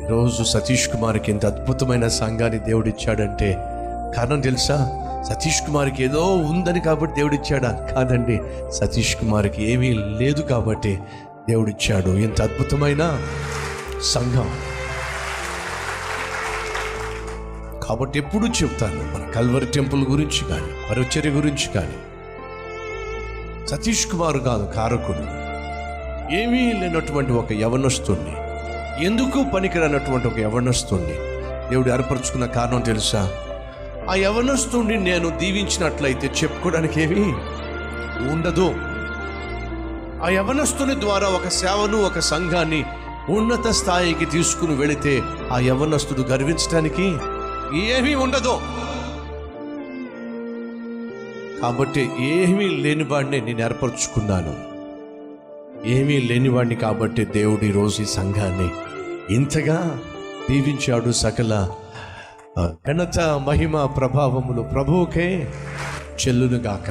ఈరోజు సతీష్ కుమార్కి ఇంత అద్భుతమైన సంఘాన్ని దేవుడిచ్చాడంటే కారణం తెలుసా? సతీష్ కుమార్కి ఏదో ఉందని కాబట్టి దేవుడిచ్చాడా? కాదండి, సతీష్ కుమార్కి ఏమీ లేదు కాబట్టి దేవుడిచ్చాడు ఇంత అద్భుతమైన సంఘం. కాబట్టి ఎప్పుడు చెప్తాను, మన కల్వరి టెంపుల్ గురించి కానీ పరిచర్య గురించి కానీ సతీష్ కుమార్ కాదు కారకుడు. ఏమీ లేనటువంటి ఒక యవనస్తుణ్ణి, ఎందుకు పనికిరానటువంటి ఒక యవనస్తుణ్ణి దేవుడు ఏర్పరచుకున్న కారణం తెలుసా? ఆ యవనస్తుణ్ణి నేను దీవించినట్లయితే చెప్పుకోవడానికి ఏమీ ఉండదు. ఆ యవనస్తుని ద్వారా ఒక సేవను, ఒక సంఘాన్ని ఉన్నత స్థాయికి తీసుకుని వెళితే ఆ యవనస్తుడు గర్వించడానికి ఏమీ ఉండదు. కాబట్టి ఏమీ లేనివాడిని నేను ఏర్పరచుకున్నాను. ఏమీ లేనివాడిని కాబట్టి దేవుడు ఈరోజు ఈ సంఘాన్ని ఇంతగా దీవించాడు. సకల ఘనత, మహిమ, ప్రభావములు ప్రభువుకే చెల్లునుగాక.